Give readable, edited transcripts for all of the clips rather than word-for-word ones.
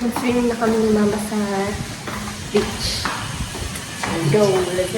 Mag-swimming na kami ni Mama sa beach. Let's go, let's go.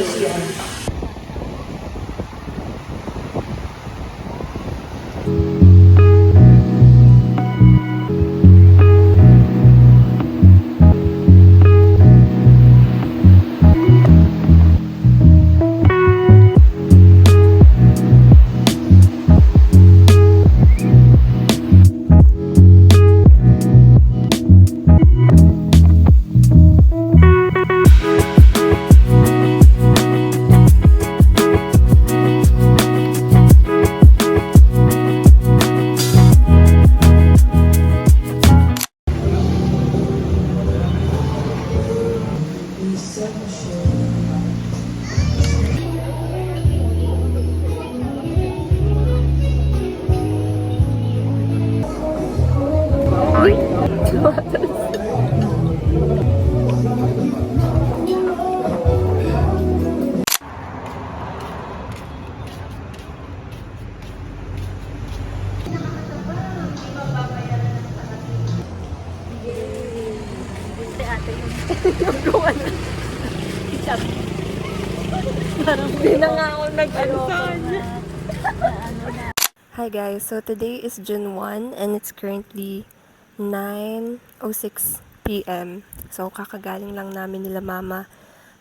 Hi guys, so today is June 1 and it's currently 9:06 p.m. So kakagaling lang namin nila Mama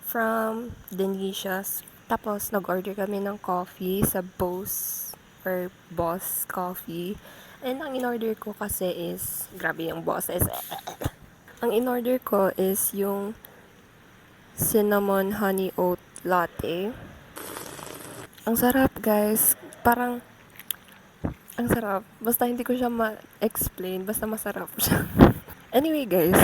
from Delicious. Tapos nag-order kami ng coffee sa Boss Coffee. And ang in-order ko kasi is, grabe yung bosses. Ang in-order ko is yung cinnamon honey oat latte. Ang sarap guys, parang ang sarap. Basta hindi ko siya ma-explain, basta masarap siya. Anyway guys,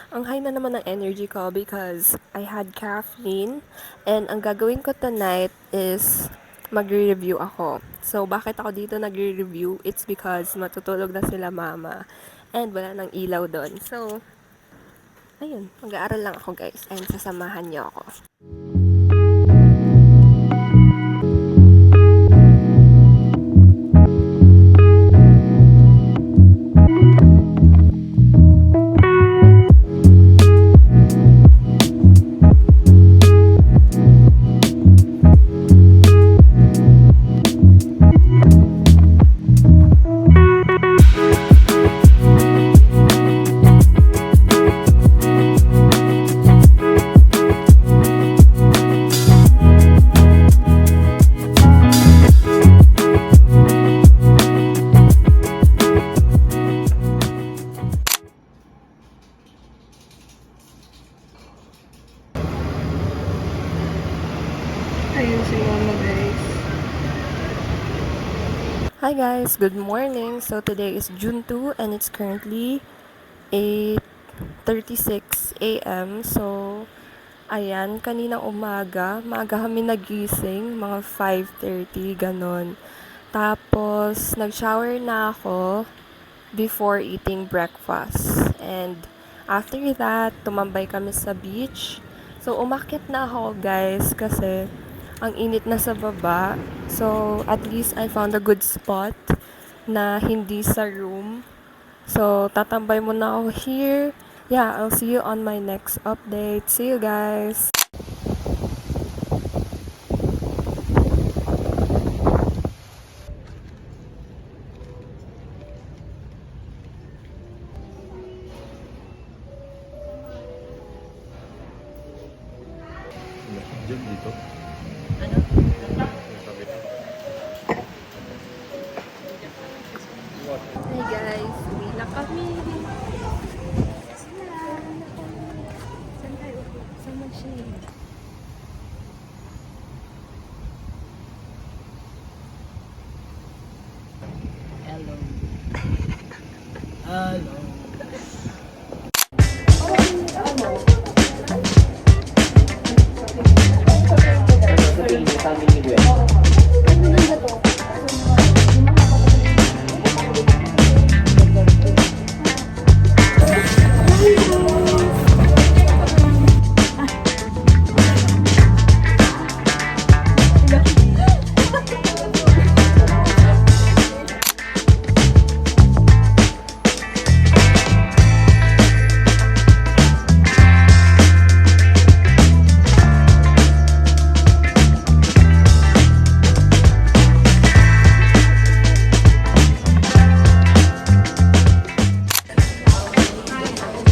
ang high na naman ng energy ko because I had caffeine and ang gagawin ko tonight is magre-review ako. So bakit ako dito nagre-review? It's because matutulog na sila Mama and wala nang ilaw doon. So ayun, mag-aaral lang ako guys and sasamahan niyo ako. Ayun si Mama guys. Hi guys, good morning. So today is June 2 and it's currently 8:36 a.m. So ayan, kaninang maaga kami nagising, mga 5:30 ganon. Tapos nag-shower na ako before eating breakfast. And after that, tumambay kami sa beach. So umakyat na ako guys kasi ang init na sa baba. So, at least I found a good spot na hindi sa room. So, tatambay muna ako here. Yeah, I'll see you on my next update. See you guys! Dito. Hi guys, uwi na kami. Saan tayo? Saan mag-shade?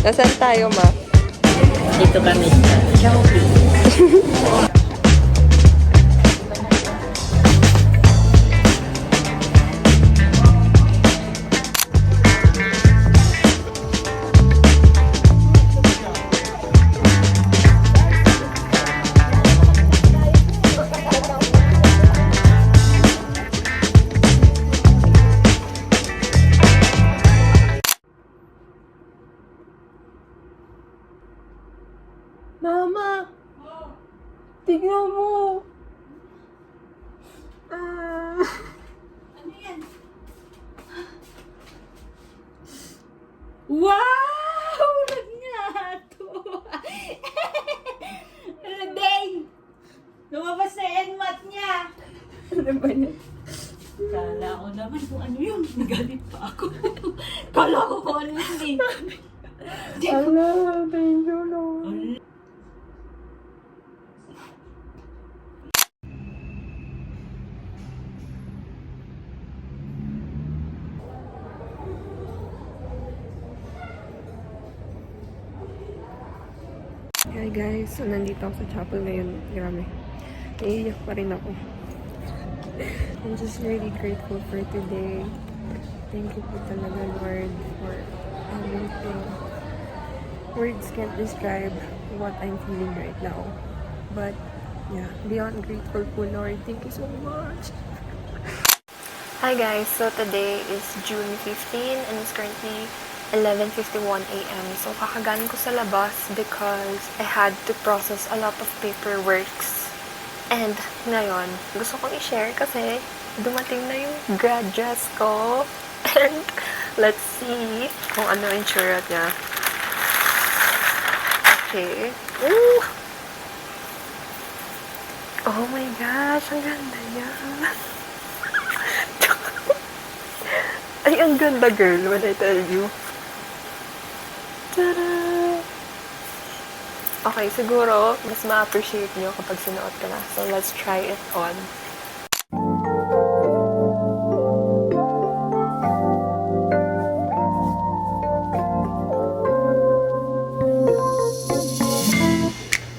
Nasaan tayo, ma? Dito kami sa Shopee. Mama! Tignan mo! Ano yan? Wow! Nagnato! Day! Lumabas na yung mat niya! Ano ba yan? Kala ko naman kung ano yun. Nagalit pa ako. Kala ko kung ano yun eh. Allah, thank you, Lord. Hi guys, so nandito ako sa chapel ngayon. Grabe. Naiiyak pa rin ako. I'm just really grateful for today. Thank you po talaga, Lord, for everything. Words can't describe what I'm feeling right now. But, yeah, beyond grateful po, Lord. Thank you so much. Hi guys, so today is June 15 and it's currently 11:51 a.m. So, kakagaling ko sa labas because I had to process a lot of paperworks. And ngayon, gusto kong i-share kasi dumating na yung grad dress ko. And let's see kung ano yung tsura niya. Okay. Ooh! Oh my gosh, ang ganda niya. Ay, ang ganda, girl, when I tell you. Tada! Okay, siguro, mas ma-appreciate nyo kapag sinuot ka na. So, let's try it on.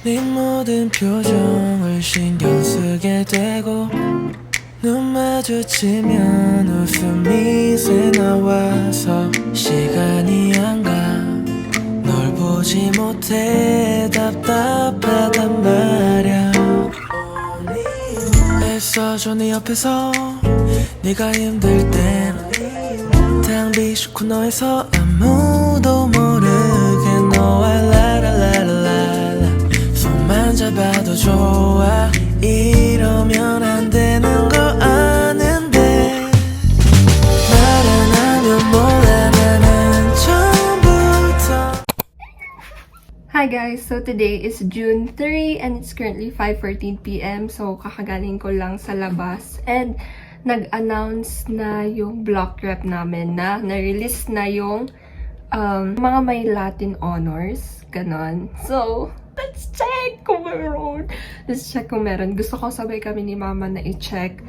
네 모든 표정을 신경 쓰게 되고 눈 마주치면 웃음이 새 나와서 시간이 안 가 널 보지 못해 답답하단 말야 애써줘 네 옆에서 네가 힘들 땐 탕비 슈쿠 너에서 아무도 모르게 너와 라라라라라 손만 잡아도 좋아 이러면 안 되는 거 아는데 말 안 하면 몰라 나는 처음부터. Hi guys! So today is June 3 and it's currently 5:14 p.m. So kakagaling ko lang sa labas and nag-announce na yung block rep namin na na-release na yung mga may Latin honors. Ganon. So, let's check kung meron. Let's check kung meron. Gusto ko sabay kami ni Mama na i-check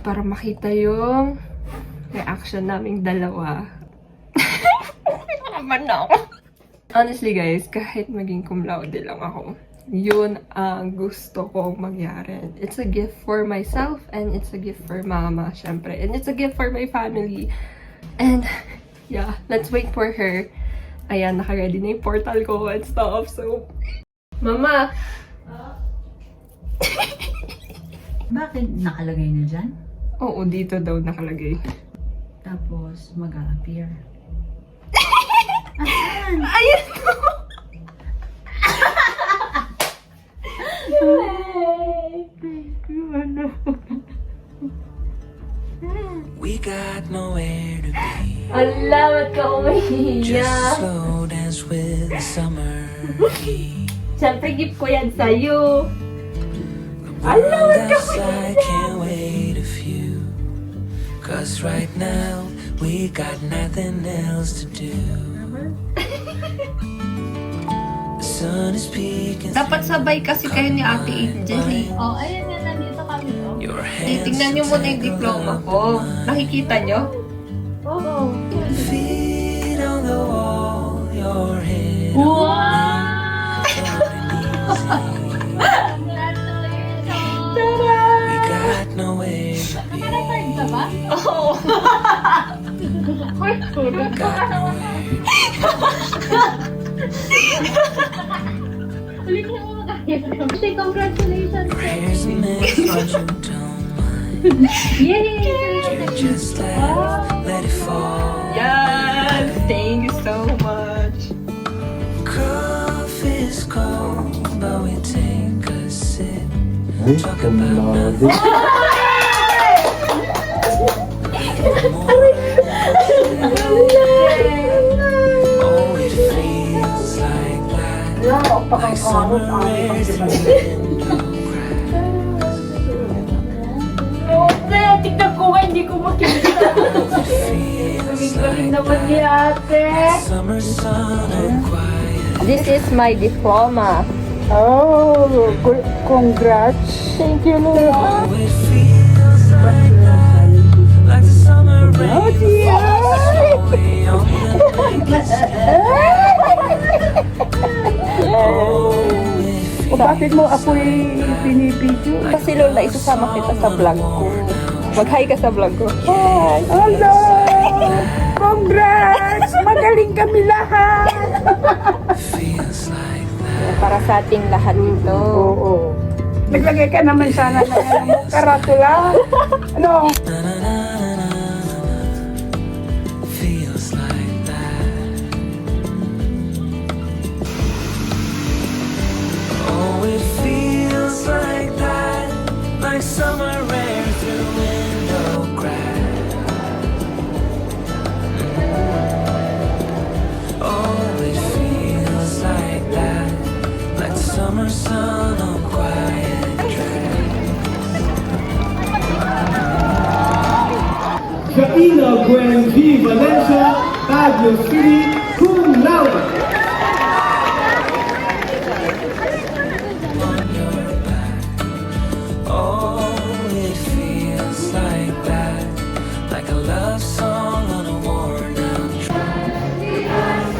para makita yung reaction naming dalawa. Naman na ako. Honestly guys, kahit maging cum laude lang ako, yun ang gusto kong mangyari. It's a gift for myself and it's a gift for Mama, syempre. And it's a gift for my family. And yeah, let's wait for her. Ayan, naka-ready na yung portal ko and stuff. So, Mama! Bakit nakalagay na dyan? Oo, dito daw nakalagay. Tapos mag-a-appear. Ayun! We got nowhere to be. Allah, ba't ka Just umiiyak? slow dance with the summer heat. Siyempre, gift ko yan sa'yo. The world outside can't wait a few. Cause right now we got nothing else to do. The sun is peeking Dapat sabay kasi kayo ni Ate Angel eh. Oh, ayun nga, nandito kami, oh. your hands Titingnan nyo muna yung diploma ko. Nakikita nyo? Oo. feet on the wall, your head Wow! we got nowhere to be. Ka ba? Oo. Got nowhere. Ulit na mo mag-ayos. Say congratulations. Your hair's a mess, but you don't mind. Yay! You just let it fall. Yes! Thank you so much. Coffee's cold, but we take a sip. Talk about nothing. Oh, it feels like that. Like summer rain through window crack. Ate, tignan ko nga, hindi ko makita. Feels Galing like naman ni ate. summer sun and quiet. This is my diploma. Oh, congrats. Thank you, Lord. Oh, it feels like that. Like the summer rain slowly on the blanket. Oh, it O bakit mo ako'y pinipidyo? Kasi Lola, isasama kita sa vlog ko. Mag-hi ka sa vlog ko. Hi! Hello! Congrats! Magaling kami lahat! feels like that. Para sa ating lahat ito. Oo. Naglagay ka naman sana ng ano mo, karatula. Ano? Na, na, na, na, na, na. Feels like that. Oh, it feels like that. Like summer rain through window crack. Oh, it feels like that. Like the summer sun on quiet track. Shaina Gwen V. Valencia, Baguio City, cum laude. On your back. Oh, it feels like that. Like a love song on a worn out track.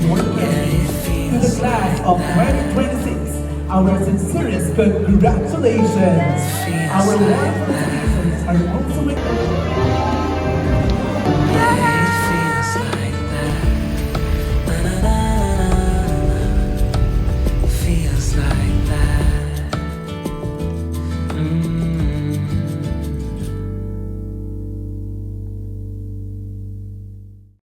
To the class of 2026, our sincerest congratulations. Our wonderful citizens are also